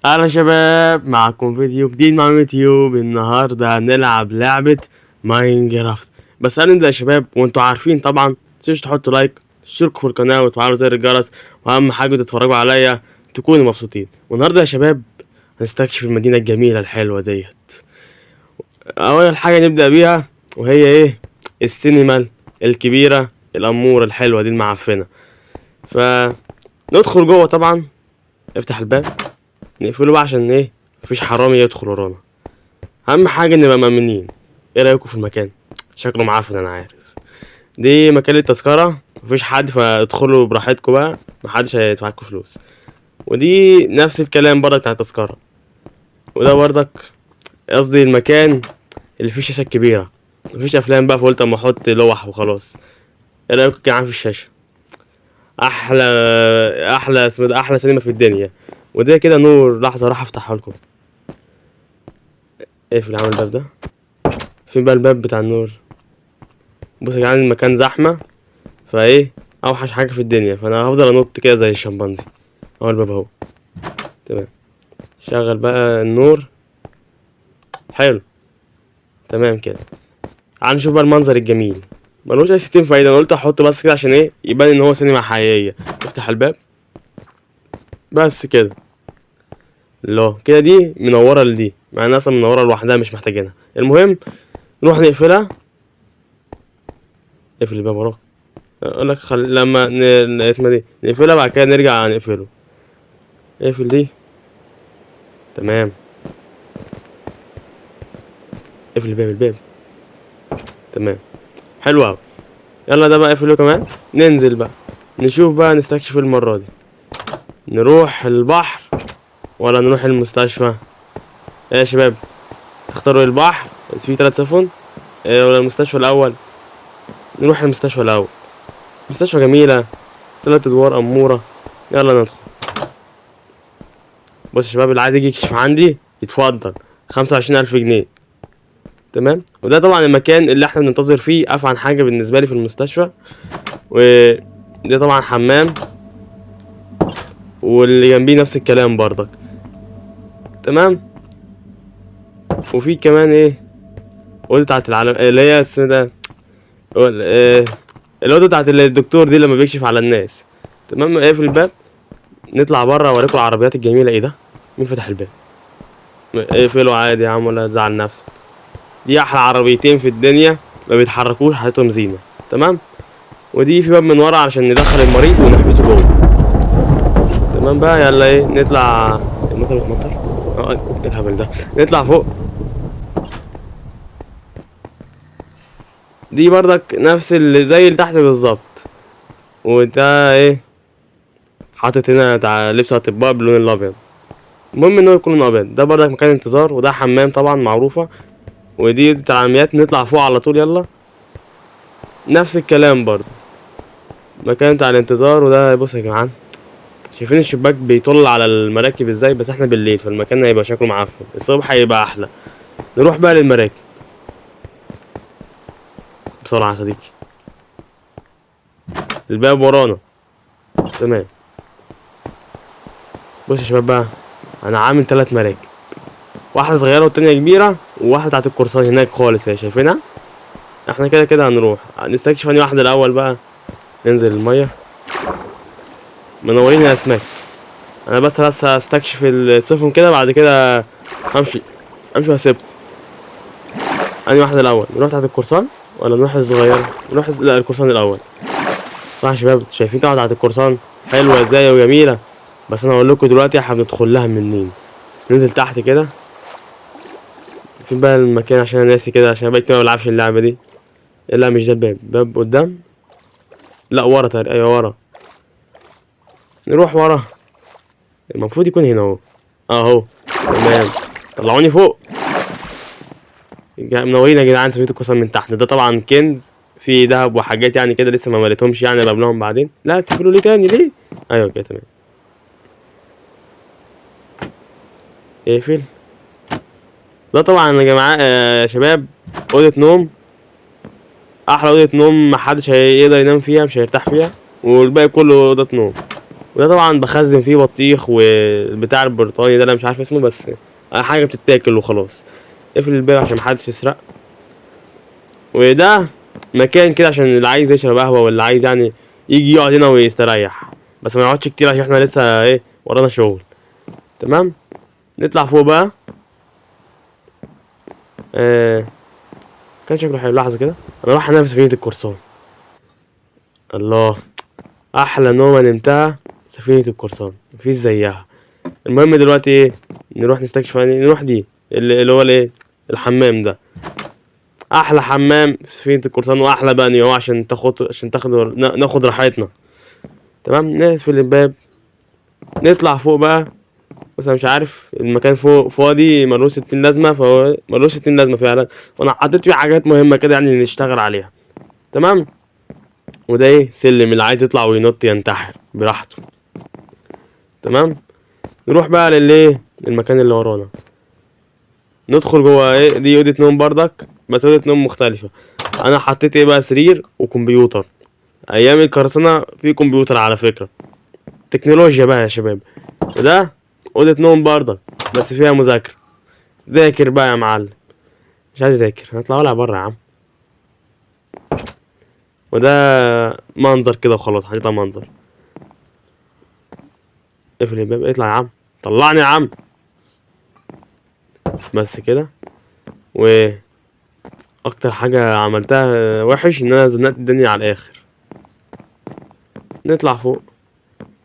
اهلا شباب، معكم فيديو جديد مع يوتيوب. النهارده هنلعب لعبة ماينكرافت. بس هنبدأ يا شباب، وانتوا عارفين طبعا متنسوش تحطوا لايك، تشتركوا في القناة وتفعلوا زر الجرس، واهم حاجة تتفرجوا عليا تكونوا مبسوطين. والنهارده يا شباب هنستكشف المدينة الجميلة الحلوة ديت. اول حاجة نبدأ بيها وهي ايه؟ السينما الكبيرة الأمورة الحلوة دي المعفنة. فندخل جوه طبعا، افتح الباب نقفله بقى عشان ايه؟ مفيش حرامي يدخل ورانا. اهم حاجه نبقى مأمنين. ايه رايكم في المكان؟ شكله معفن انا عارف. دي مكان التذكره، مفيش حد فادخلوا براحتكم بقى، محدش هيدفعلكوا فلوس. ودي نفس الكلام برضك بتاع التذكره. وده برضك قصدي المكان اللي فيه شاشه كبيره، مفيش افلام بقى، فقلت اما احط لوح وخلاص. ايه رايكم كمان في الشاشه؟ احلى احلى اسمه ده، احلى سينما في الدنيا. وده كده نور. لحظه راح افتحها لكم. اقفل عامل الباب ده. فين بقى الباب بتاع النور؟ بص يا جدعان، المكان زحمه، فايه اوحش حاجه في الدنيا، فانا هفضل انط كده زي الشمبانزي. اهو الباب اهو. تمام. شغل بقى النور. حلو. تمام كده. تعال نشوف بقى المنظر الجميل. ملوش اي 60 فايده، انا قلت احطه بس كده عشان ايه؟ يبان ان هو سينما حقيقيه. افتح الباب بس كده. الله كده دي منوره لدي، مع انها اصلا منوره لوحدها مش محتاجينها. المهم نروح نقفلها. اقفل الباب وراك. اقول لك لما اسمها دي نقفلها، بعد كده نرجع نقفله. اقفل دي. تمام. اقفل الباب. تمام. حلو اوي. يلا ده بقى اقفله كمان. ننزل بقى نشوف بقى، نستكشف المرة دي. نروح البحر ولا نروح المستشفى؟ ايه يا شباب، تختاروا البحر في 3 سفن إيه ولا المستشفى الاول؟ نروح المستشفى الاول. مستشفى جميلة، 3 ادوار امورة. يلا ندخل. بص يا شباب، اللي عايز يجي يكشف عندي يتفضل. 25,000 جنيه. تمام. وده طبعا المكان اللي احنا بننتظر فيه افعن حاجة بالنسبة لي في المستشفى. وده طبعا حمام، واللي جنبيه نفس الكلام برضك. تمام. وفي كمان ايه؟ الاوضه بتاعت العالم اللي هي اسمها ده، الاوضه بتاعت الدكتور دي لما بيكشف على الناس. تمام. اقفل الباب. نطلع بره اوريكم العربيات الجميله. ايه ده؟ مين فتح الباب؟ اقفله عادي يا عم، ولا تزعل نفسك. دي احلى عربيتين في الدنيا، ما بيتحركوش، حياتهم زينه. تمام. ودي في باب من ورا علشان ندخل المريض ونحبسه جوه. تمام بقى. يلا ايه، نطلع. المطر بتمطر. ايه الهبل ده؟ نطلع فوق. دي برضك نفس اللي زي اللي تحت بالظبط. وده ايه؟ حاطط هنا بتاع لبس اطباء باللون الابيض. المهم ان هو يكون لونه ابيض. ده برضك مكان انتظار، وده حمام طبعا معروفه. ودي بتاع العمليات، نطلع فوق على طول. يلا. نفس الكلام برضه، مكان بتاع الانتظار. وده بص يا جدعان، شايفين الشباك بيطل على المراكب ازاي؟ بس احنا بالليل فالمكان هيبقى شكله معفن، الصبح هيبقى احلى. نروح بقى للمراكب بسرعه يا صديقي. الباب ورانا. تمام. بص يا شباب بقى، انا عامل 3 مراكب، واحده صغيره والتانية كبيره، وواحده بتاعت القرصان هناك خالص اهي، شايفينها؟ احنا كده كده هنروح نستكشف انهي واحده الاول بقى. ننزل الميه. منورين يا اسماك. انا بس هستكشف السفن كده، بعد كده همشي وهسيبكم. انهي واحده الاول؟ نروح بتاعت القرصان ولا نروح الصغيره؟ لا، القرصان الاول. صح يا شباب، شايفين طبعا بتاعت القرصان حلوه ازاي وجميله. بس انا هقول لكم دلوقتي احنا بندخل لها منين. ننزل تحت كده. فين بقى المكان؟ عشان انا ناسي كده، عشان بقيت ما بلعبش اللعبه دي. لا مش ده الباب، باب قدام. لا ورا ايوه ورا. نروح ورا. المفروض يكون هنا اهو. اهو. تمام. طلعوني فوق. منورين يا جدعان. سميت القسم من تحت. ده طبعا كنز في ذهب وحاجات يعني كده، لسه ما مليتهمش يعني، بقابلهم بعدين. لا تقفلوا لي تاني ليه؟ ايوه كده تمام. اقفل. ده طبعا يا جماعه يا شباب اوضه نوم، احلى اوضه نوم، محدش هيقدر ينام فيها، مش هيرتاح فيها. والباقي كله اوضه نوم. وده طبعا بخزن فيه بطيخ والبتاع البريطاني ده انا مش عارف اسمه، بس حاجه بتتاكل وخلاص. اقفل الباب عشان محدش يسرق. وده مكان كده عشان اللي عايز يشرب قهوه واللي عايز يعني يجي يقعد هنا ويستريح، بس ما يقعدش كتير عشان احنا لسه ايه ورانا شغل. تمام. نطلع فوق بقى. كان شكله حلو. لحظه كده، انا رايح انام في سفينه القرصان. الله، احلى نومه نمتها سفينه القرصان، مفيش زيها. المهم دلوقتي ايه، نروح نستكشف يعني، نروح دي اللي هو الايه، الحمام ده. احلى حمام في سفينه القرصان، واحلى بقى نيوم عشان ناخد راحتنا. تمام. نقفل الباب، نطلع فوق بقى. بس انا مش عارف المكان فوق فاضي ملوش 60 لازمه، فهو ملوش 60 لازمه فعلا، وانا حطيت فيه حاجات مهمه كده يعني نشتغل عليها. تمام. وده ايه، سلم اللي عايز يطلع وينط ينتحر براحته. تمام. نروح بقى للايه، المكان اللي ورانا. ندخل جوه ايه، دي اوضه نوم بردك، بس اوضه نوم مختلفه. انا حطيت ايه بقى، سرير وكمبيوتر. ايام القرصنه في كمبيوتر على فكره، تكنولوجيا بقى يا شباب. وده اوضه نوم بردك بس فيها مذاكره. ذاكر بقى يا معلم. مش عايز اذاكر، هطلع ولا بره يا عم. وده منظر كده وخلاص، حطيتها منظر. اقفل الباب، اطلع يا عم، طلعني يا عم. بس كده. واكتر حاجه عملتها وحش ان انا زنقت الدنيا على الاخر. نطلع فوق.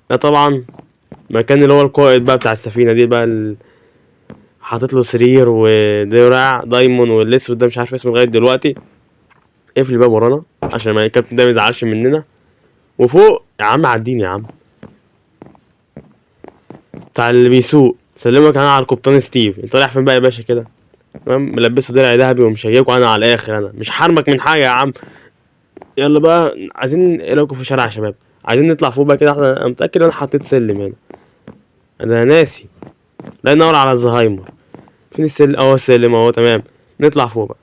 ده طبعا مكان اللي هو القائد بقى بتاع السفينه دي بقى. حاطط له سرير ودراع دايمون، والاسود ده مش عارف اسمه لغايه دلوقتي. اقفل الباب ورانا عشان ما الكابتن ده ميزعلش مننا. وفوق يا عم، عديني يا عم، بتاع اللي بيسوق. سلمك انا على القبطان ستيف. انت رايح فين بقى يا باشا كده؟ تمام. ملبسه درع ذهبي ومشيكه انا على الاخر، انا مش حارمك من حاجه يا عم. يلا بقى، عايزين ايه لكم في شارع يا شباب؟ عايزين نطلع فوق بقى كده. انا متاكد انا حطيت سلم هنا، انا ناسي. لا ينور على الزهايمر. فين السلم؟ اهو السلم اهو. تمام. نطلع فوق بقى،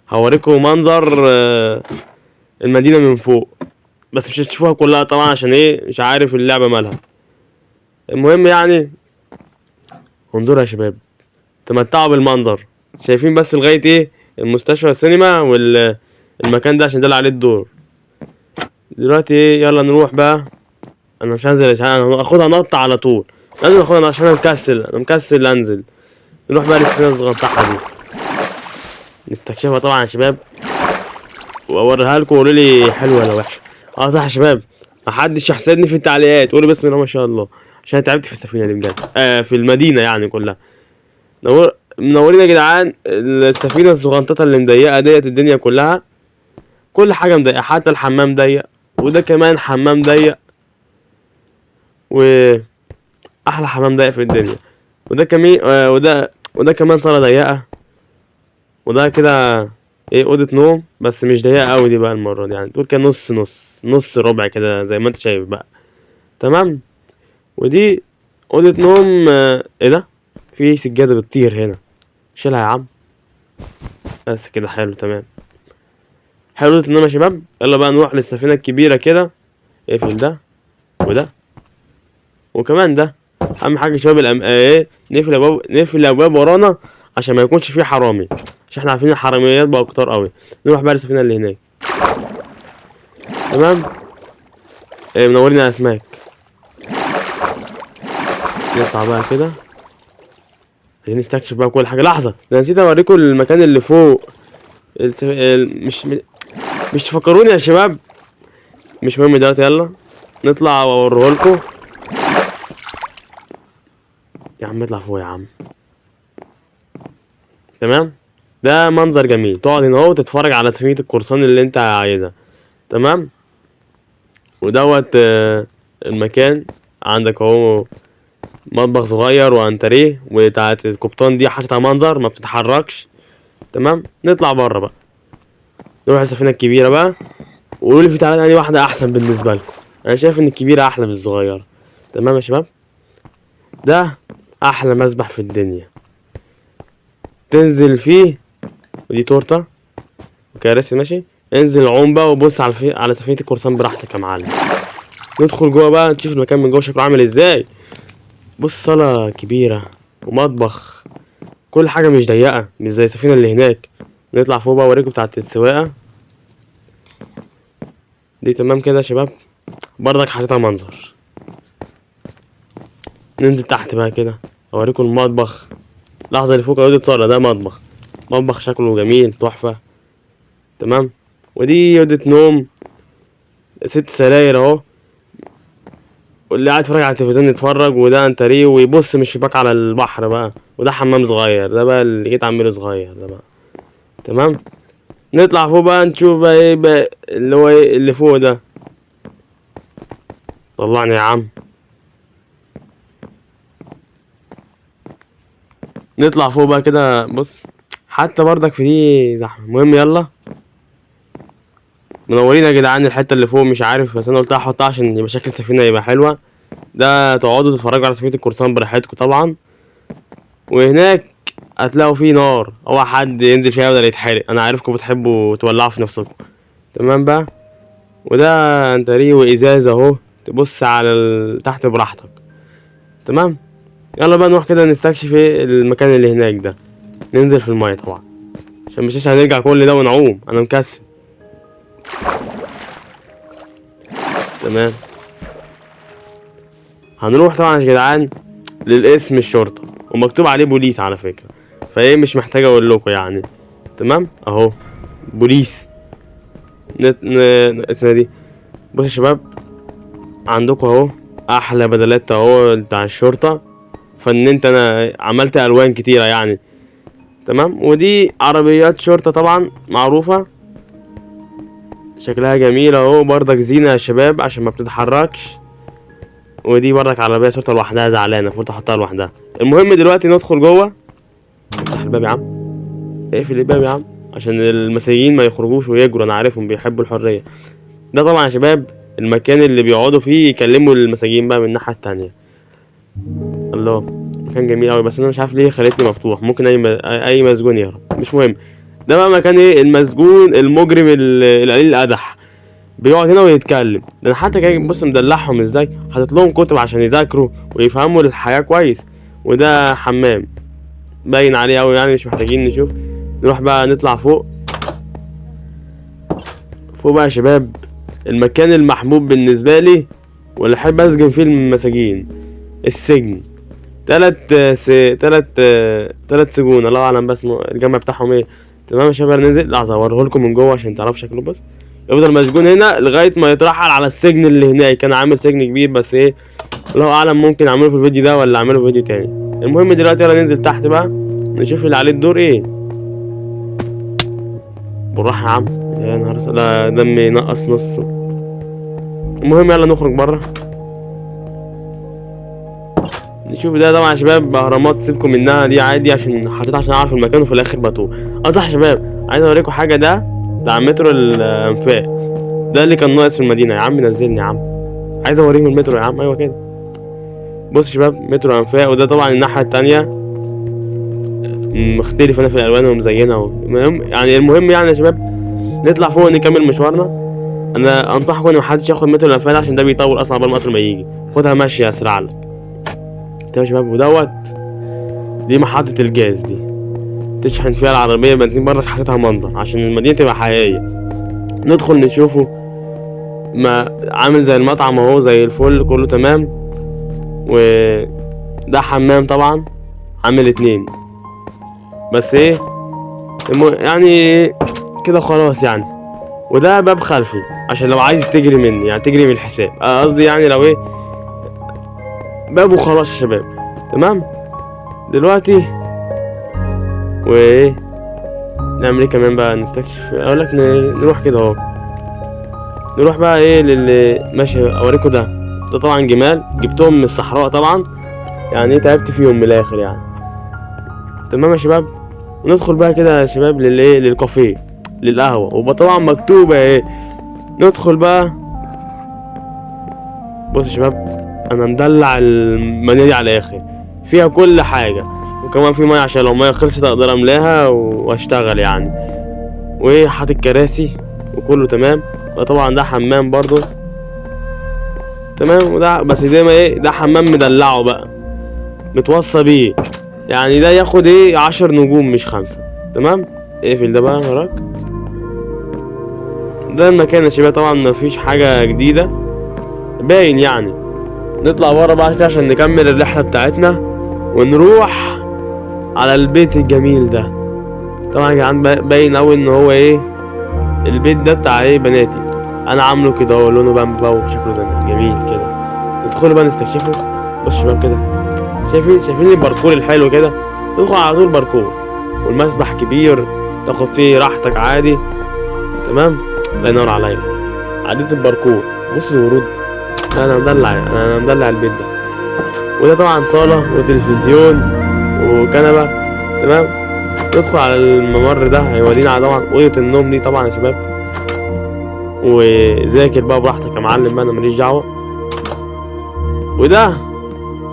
هوريكم منظر المدينه من فوق، بس مش هتشوفوها كلها طبعا عشان ايه، مش عارف اللعبه مالها. المهم يعني، انظروا يا شباب، تمتعوا بالمنظر. شايفين بس لغايه ايه، المستشفى السينما والمكان ده عشان ده اللي عليه الدور. دلوقتي ايه، يلا نروح بقى. انا مش هنزل عشان انا اخدها نط على طول. لازم اخدها عشان انا مكسل انزل. نروح بقى للسفينه الصغنطحه دي، نستكشفها طبعا يا شباب، واوريها لكم وقولوا لي حلوه ولا وحشه. صح يا شباب، محدش يحسدني في التعليقات، قولوا بسم الله ما شاء الله، عشان أنا تعبت في السفينه دي بجد. في المدينه يعني كلها. منورين يا جدعان. السفينه الصغنططه اللي مضيقه ديت الدنيا كلها، كل حاجه مضيقه، حتى الحمام ضيق، وده كمان حمام ضيق، واحلى حمام ضيق في الدنيا. وده كمان وده كمان صاله ضيقه. وده كده ايه، اوضه نوم بس مش ضيقه قوي دي بقى المره دي، يعني تقول كده نص نص نص ربع كده زي ما انت شايف بقى. تمام. ودي اوضه نوم. ايه ده، في سجاده بتطير هنا، شيلها يا عم. بس كده حلو. تمام. حلو النوم يا شباب. يلا بقى نروح للسفينه الكبيره كده. اقفل ده وده وكمان ده. اهم حاجه يا شباب ايه، نقفل الابواب ورانا عشان ما يكونش فيه حرامي، عشان احنا عارفين الحراميات بقوا كتار قوي. نروح بقى للسفينه اللي هناك. تمام. منورين يا اسماك. نطلع بقى كده، عايزين نستكشف بقى كل حاجه. لحظه، ده نسيت اوريكم المكان اللي فوق. مش تفكروني يا شباب، مش مهم دلوقتي. يلا نطلع واوريهولكوا. يا عم اطلع فوق يا عم. تمام. ده منظر جميل، تقعد هنا اهو وتتفرج على سفينة القرصان اللي انت عايزها. تمام. ودوت المكان عندك اهو، مطبخ صغير وانتريه، وبتاعت القبطان دي حاططها منظر ما بتتحركش. تمام. نطلع بره بقى، نروح السفينة الكبيرة بقى، وقولوا لي في تعالى انهي واحدة احسن بالنسبة لكم. انا شايف ان الكبيرة احلى من الصغيرة. تمام يا شباب. ده احلى مسبح في الدنيا، تنزل فيه. ودي تورته وكراسي. ماشي. انزل عوم بقى وبص على سفينة القرصان براحتك يا معلم. ندخل جوه بقى نشوف المكان من جوه شكله عامل ازاي. بص صالة كبيرة ومطبخ، كل حاجة مش ضيقة مش زي السفينة اللي هناك. نطلع فوق بقى اوريكم بتاعة السواقة دي. تمام كده يا شباب، برضك حسيتها منظر. ننزل تحت بقى كده اوريكم المطبخ. لحظة اللي فوق أوضة صالة، ده مطبخ شكله جميل تحفة. تمام. ودي أوضة نوم 6 سراير اهو، واللي قاعد يتفرج على التلفزيون يتفرج، وده انتريه ويبص من الشباك على البحر بقى. وده حمام صغير، ده بقى اللي جيت اعمله صغير ده بقى. تمام. نطلع فوق بقى نشوف بقى ايه بقى اللي هو ايه اللي فوق ده. طلعني يا عم. نطلع فوق بقى كده. بص حتى برضك في دي زحمه. المهم يلا منورين يا جدعان. الحته اللي فوق مش عارف، بس انا قلت احطها عشان يبقى شكل السفينه يبقى حلوه. ده تقعدوا تتفرجوا على سفينه القرصان براحتكم طبعا. وهناك هتلاقوا فيه نار، هو حد ينزل فيها ولا يتحرق. انا عارفكم بتحبوا تولعوا في نفسكم. تمام بقى. وده انتريه وازاز اهو، تبص على تحت براحتك. تمام. يلا بقى نروح كده نستكشف ايه المكان اللي هناك ده. ننزل في المايه طبعا عشان مش هنرجع كل ده ونعوم، انا مكسل. تمام. هنروح طبعا يا جدعان للقسم الشرطة، ومكتوب عليه بوليس على فكرة، فايه مش محتاج اقول لكم يعني. تمام اهو بوليس. اسمها دي. بصوا يا شباب، عندكم اهو احلى بدلات اهو بتاع الشرطة. فننت انا عملت الوان كتيرة يعني. تمام. ودي عربيات شرطة طبعا معروفة، شكلها جميل اهو، برضك زينة يا شباب عشان ما بتتحركش. ودي برضك عربية شرطة لوحدها زعلانة، المفروض احطها لوحدها. المهم دلوقتي ندخل جوه. افتح الباب يا عم، اقفل الباب يا عم عشان المساجين ما يخرجوش ويجروا، انا عارفهم بيحبوا الحرية. ده طبعا يا شباب المكان اللي بيقعدوا فيه يكلموا المساجين بقى من الناحية التانية. الله، مكان جميل اوي، بس انا مش عارف ليه خليتني مفتوح. ممكن اي مسجون يهرب، مش مهم. ده بقى مكان ايه المسجون المجرم القليل القدح، بيقعد هنا ويتكلم. ده انا حتى جاي بص مدلعهم ازاي، حاطط لهم كتب عشان يذاكروا ويفهموا الحياة كويس. وده حمام باين عليه اوي يعني، مش محتاجين نشوف. نروح بقى نطلع فوق. فوق بقى يا شباب المكان المحبوب بالنسبة لي واللي احب اسجن فيه المساجين، السجن. تلات سجون، الله اعلم بس الجمع بتاعهم ايه. تمام يا شباب. ننزل لحظة اوريهولكم من جوه عشان تعرفوا شكله. بس يفضل مسجون هنا لغاية ما يترحل على السجن اللي هناك. كان عامل سجن كبير بس ايه الله اعلم، ممكن اعمله في الفيديو ده ولا اعمله في فيديو تاني. المهم دلوقتي يلا ننزل تحت بقى نشوف اللي عليه الدور ايه. بالراحة يا عم، يا نهار اسود، لا دمي نقص نص. المهم يلا نخرج بره نشوف. ده طبعا يا شباب اهرامات، سيبكم منها دي عادي عشان حطيتها عشان اعرف المكان وفي الاخر بتوه. صح يا شباب، عايز اوريكم حاجه. ده بتاع مترو الانفاق، ده اللي كان ناقص في المدينه. يا عم نزلني يا عم، عايز اوريهم المترو يا عم. ايوه كده. بص يا شباب مترو انفاق، وده طبعا الناحيه التانية مختلف انا في الالوان ومزينه يعني. المهم يعني يا شباب نطلع فوق نكمل مشوارنا. انا انصحكم ان محدش ياخد مترو الانفاق عشان ده بيطول اصلا قبل ما القطر ما يجي. خدها ماشيه اسرع لك. تمام يا شباب. ودوت دي محطة الجاز دي، تشحن فيها العربية بنزين. برضك حطيتها منظر عشان المدينة تبقى حقيقية. ندخل نشوفه، ما عامل زي المطعم اهو زي الفل كله تمام. وده حمام طبعا عامل 2 بس ايه يعني كده خلاص يعني. وده باب خلفي عشان لو عايز تجري مني يعني تجري من الحساب، قصدي يعني لو ايه باب وخلاص يا شباب. تمام. دلوقتي وايه نعمل ايه كمان بقى؟ نستكشف. اقولك نروح كده اهو، نروح بقى ايه للي ماشي اوريكم. ده طبعا جمال جبتهم من الصحراء طبعا يعني، تعبت فيهم من الاخر يعني. تمام يا شباب. وندخل بقى كده يا شباب للايه للكافيه للقهوه، وطبعا مكتوبه ايه. ندخل بقى. بص يا شباب انا مدلع المنيا دي على الاخر، فيها كل حاجه، وكمان في ميه عشان لو ميه خلصت اقدر املاها واشتغل يعني. وايه حاطط كراسي وكله تمام. وطبعا ده حمام برضو. تمام. وده بس ده ما ايه، ده حمام مدلعه بقى، متوصى بيه، يعني ده ياخد ايه 10 نجوم مش 5. تمام. اقفل ده بقى وراك. ده المكان يا شباب، طبعا مفيش حاجة جديدة باين يعني. نطلع بره بقى كده عشان نكمل الرحلة بتاعتنا ونروح على البيت الجميل ده. طبعا يا جدعان باين اوي ان هو ايه، البيت ده بتاع ايه بناتي. انا عامله كده اهو، لونه بامبا وشكله جميل كده. ندخل بقى نستكشفه. بص شباب كده، شايفين الباركور الحلو كده، ندخل على طول باركور. والمسبح كبير تاخد فيه راحتك عادي. تمام. الله ينور عليا. عديت الباركور، بص الورود. لا انا مدلع البيت ده. وده طبعا صالة وتلفزيون وكنبة. تمام. ندخل على الممر ده، هيودينا على طبعا اوضة النوم دي طبعا يا شباب. وذاكر بقى براحتك يا معلم بقى، انا ماليش دعوة. وده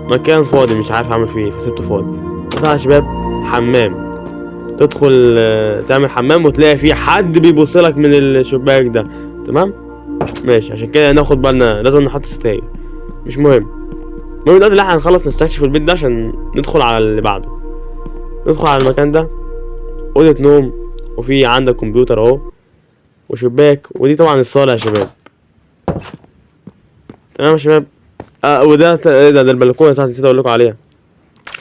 مكان فاضي مش عارف اعمل فيه ايه فسيبته فاضي. طبعا يا شباب حمام، تدخل تعمل حمام وتلاقي فيه حد بيبصلك من الشباك ده. تمام. ماشي، عشان كده ناخد بالنا لازم نحط ستاير. مش مهم. المهم دلوقتي اللي احنا هنخلص نستكشف البيت ده عشان ندخل على اللي بعده. ندخل على المكان ده، اوضة نوم، وفي عندك كمبيوتر اهو وشباك. ودي طبعا الصالة يا شباب. تمام يا شباب. وده ده البلكونة صح، نسيت اقول لكم عليها.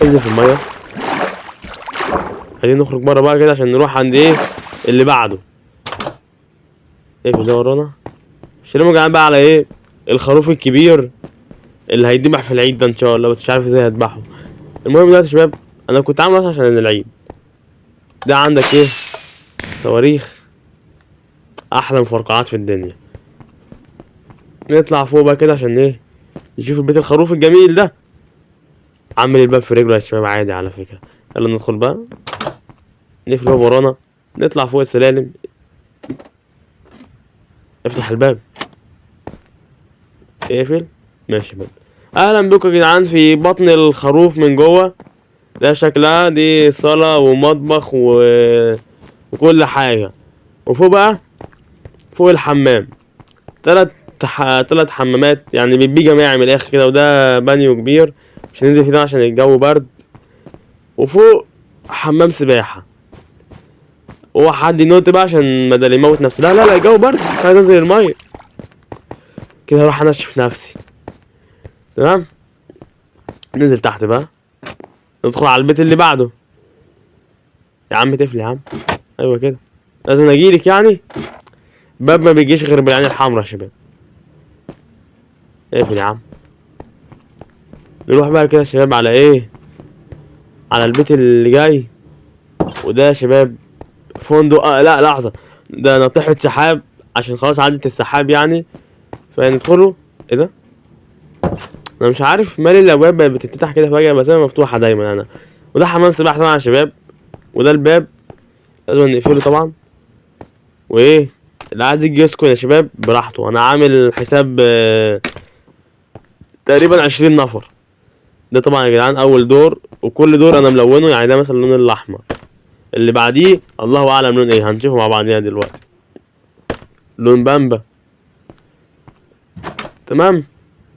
انزل في المية. عايزين نخرج بره بقى كده عشان نروح عند ايه اللي بعده. ايه في ده ورانا؟ اشترينا جعان بقى على ايه، الخروف الكبير اللي هيدبح في العيد ده ان شاء الله، بس مش عارف ازاي هذبحه. المهم دلوقتي يا شباب، انا كنت عامل اصلا عشان العيد ده. عندك ايه، صواريخ، احلى مفرقعات في الدنيا. نطلع فوق بقى كده عشان ايه، نشوف البيت الخروف الجميل ده. عامل الباب في رجله يا شباب عادي على فكرة. يلا ندخل بقى، نقفل الباب ورانا، نطلع فوق السلالم. افتح الباب، اقفل. ماشي بقى. اهلا بكم يا جدعان في بطن الخروف من جوه. ده شكلها دي صالة ومطبخ وكل حاجة. وفوق بقى، فوق الحمام تلات حمامات، يعني بيبي جماعي من الاخر كده. وده بانيو كبير مش هننزل فيه ده عشان الجو برد. وفوق حمام سباحة. هو حد ينط بقى عشان بدل يموت نفسه. لا الجو برد مش عايز انزل المية كده، اروح انشف نفسي. تمام. ننزل تحت بقى، ندخل على البيت اللي بعده. يا عم تقفل يا عم. ايوه كده، لازم اجيلك يعني. باب ما بيجيش غير بالعين الحمرا يا شباب. اقفل يا عم. نروح بقى كده يا شباب على ايه، على البيت اللي جاي. وده يا شباب فندق. لا لحظة، ده ناطحة سحاب عشان خلاص عدت السحاب يعني. فندخله. ايه ده، انا مش عارف مالي الابواب بقت بتتفتح كده فجأة، بس انا مفتوحة دايما انا. وده حمام سباحة طبعا يا شباب. وده الباب لازم نقفله طبعا. وايه، اللي عايز يجي يسكن يا شباب براحته. انا عامل حساب تقريبا 20 نفر. ده طبعا يا جدعان اول دور، وكل دور انا ملونه، يعني ده مثلا اللون الاحمر، اللي بعديه الله اعلم لون ايه، هنشوفه مع بعضنا دلوقتي. لون بامبا. تمام.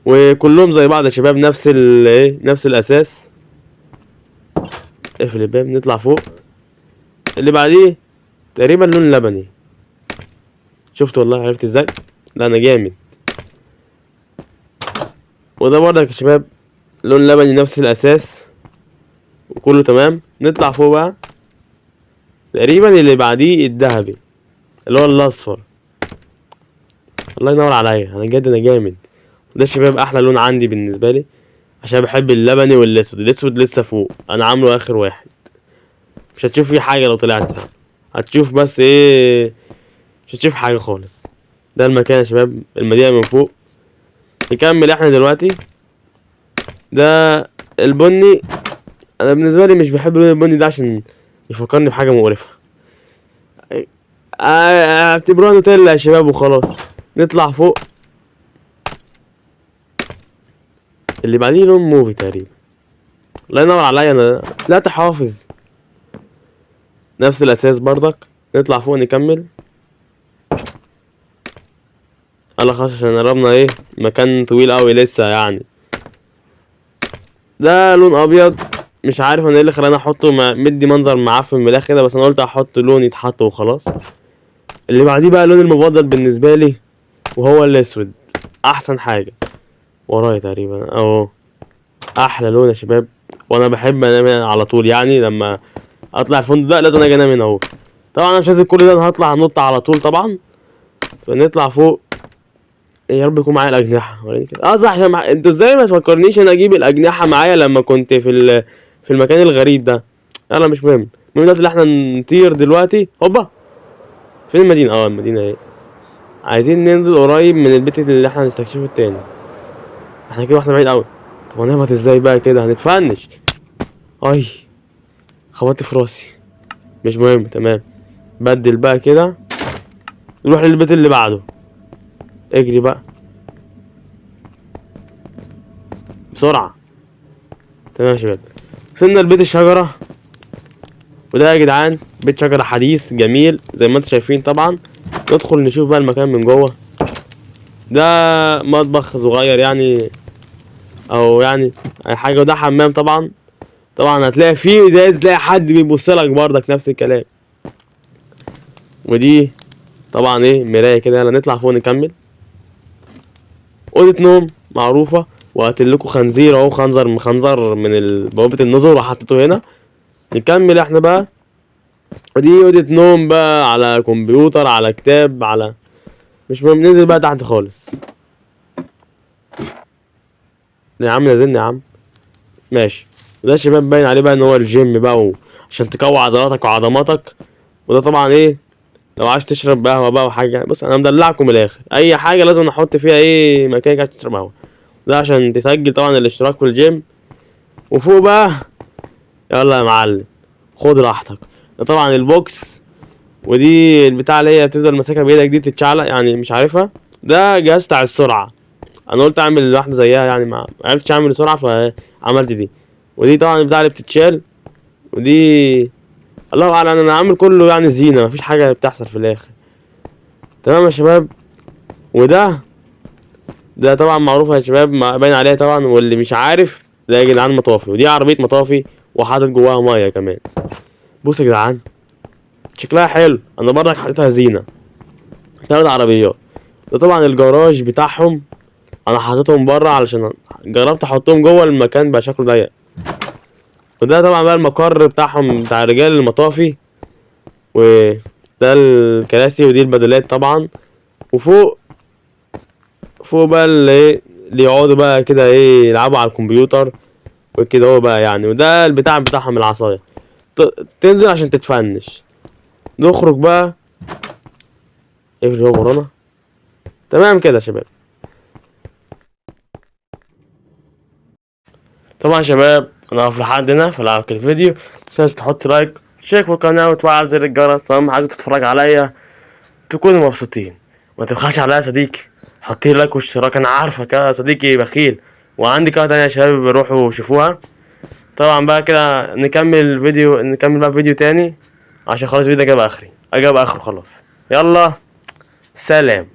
وكلهم زي بعض يا شباب، نفس ايه، نفس الاساس. اقفل الباب، نطلع فوق. اللي بعديه تقريبا لون لبني. شفت والله، عرفت ازاي؟ لا انا جامد. وده برضك يا شباب لون لبني نفس الاساس وكله تمام. نطلع فوق بقى، تقريبا اللي بعديه الذهبي اللي هو الاصفر. الله ينور عليا، انا جد انا جامد. ده شباب احلى لون عندي بالنسبه لي، عشان بحب اللبني والاسود. الاسود لسه فوق، انا عامله اخر واحد. مش هتشوف فيه حاجه لو طلعت، هتشوف بس ايه، مش هتشوف حاجه خالص. ده المكان يا شباب، المدينه من فوق. نكمل احنا دلوقتي. ده البني. انا بالنسبه لي مش بحب اللون البني ده عشان يفكرني بحاجه مقرفه. اعتبروها نوتيلا يا شباب وخلاص. نطلع فوق. اللي بعديه لون موفي تقريبا. الله ينور عليا، انا طلعت حافظ. نفس الاساس برضك. نطلع فوق نكمل. يلا خلاص عشان قربنا ايه، مكان طويل اوي لسه يعني. ده لون ابيض، مش عارف انا ايه اللي خلاني احطه، مدي منظر معفن من الاخر كده، بس انا قلت احط لون يتحط وخلاص. اللي بعديه بقى اللون المفضل بالنسبه لي، وهو الاسود، احسن حاجه ورايا تقريبا اهو. احلى لون يا شباب، وانا بحب انام هنا على طول يعني. لما اطلع الفندق ده لازم اجي انام هنا اهو. طبعا انا مش لازم كل ده انا هطلع هنط على طول طبعا، فنطلع فوق. يا رب يكون معايا الاجنحه وريني كده. صح، عشان انتوا ازاي ما تفكرنيش انا اجيب الاجنحه معايا لما كنت في المكان الغريب ده. يلا مش مهم، المهم دلوقتي اللي احنا نطير دلوقتي. هوبا، فين المدينه؟ المدينه اهي. عايزين ننزل قريب من البيت اللي احنا هنستكشفه التاني. احنا كده واحنا بعيد قوي. طب هنهبط ازاي بقى كده؟ هنتفنش. اي، خبطت في راسي. مش مهم، تمام. بدل بقى كده، نروح للبيت اللي بعده. اجري بقى بسرعة. تمام يا شباب، وصلنا لبيت الشجرة. وده يا جدعان بيت شجرة حديث جميل زي ما انتم شايفين طبعا. ندخل نشوف بقى المكان من جوه. ده مطبخ صغير يعني، او يعني اي حاجة. وده حمام طبعا. طبعا هتلاقي فيه ازاز، تلاقي حد بيبصلك برضك نفس الكلام. ودي طبعا ايه، مراية كده. يلا نطلع فوق نكمل. اوضة نوم معروفة، وقتلكوا خنزير اهو، خنزر من بوابة النظر وحطيته هنا. نكمل احنا بقى. ودي اوضة نوم بقى، على كمبيوتر، على كتاب، على مش مهم. ننزل بقى تحت خالص. يا عم نزلني يا عم. ماشي. وده شباب باين عليه بقى ان هو الجيم بقى، عشان تقوي عضلاتك وعضماتك. وده طبعا ايه، لو عايز تشرب قهوة بقى وحاجة. بص انا مدلعكم من الاخر، اي حاجة لازم نحط فيها ايه مكانك عايز تشرب قهوة. ده عشان تسجل طبعا الاشتراك في الجيم. وفوق بقى، يلا يا معلم خد راحتك. ده طبعا البوكس. ودي البتاع اللي هي بتفضل ماسكها بايدك دي، بتتشعلق يعني، مش عارفها. ده جهاز بتاع السرعة. انا قلت اعمل واحدة زيها يعني، ما عرفتش اعمل سرعة فعملت دي. ودي طبعا البتاع اللي بتتشال. ودي الله اعلم، انا عامل كله يعني زينة، مفيش حاجة بتحصل في الاخر. تمام يا شباب. ده طبعا معروفة يا شباب، باين عليها طبعا. واللي مش عارف، ده يا جدعان مطافي. ودي عربية مطافي، وحاطط جواها مية كمان. بص يا جدعان، شكلها حلو. انا برضك حطيتها زينة. 3 عربيات. ده طبعا الجراج بتاعهم. انا حاططهم بره علشان جربت احطهم جوه، المكان بقى شكله ضيق. وده طبعا بقى المقر بتاعهم، بتاع رجال المطافي. وده الكراسي، ودي البدلات طبعا. وفوق، فوق بقى اللي يقعدوا بقى كده ايه، يلعبوا على الكمبيوتر وكده هو بقى يعني. وده البتاع بتاعهم العصاية، تنزل عشان تتفنش. نخرج بقى. اقفل هو ورانا. تمام كده يا شباب. طبعا يا شباب انا هقف لحد هنا في العاب الفيديو. متنساش تحط لايك، تشترك في القناة، وتفعل زر الجرس. اهم حاجة تتفرج عليا تكونوا مبسوطين. ما تبخلش عليا يا صديقي، حط لي لايك واشتراك. انا عارفك يا صديقي بخيل. وعندي قناة تانية يا شباب، روحوا شوفوها. طبعا بقى كده نكمل بقى فيديو تاني، عشان خلاص الفيديو جاب اخره خلاص. يلا سلام.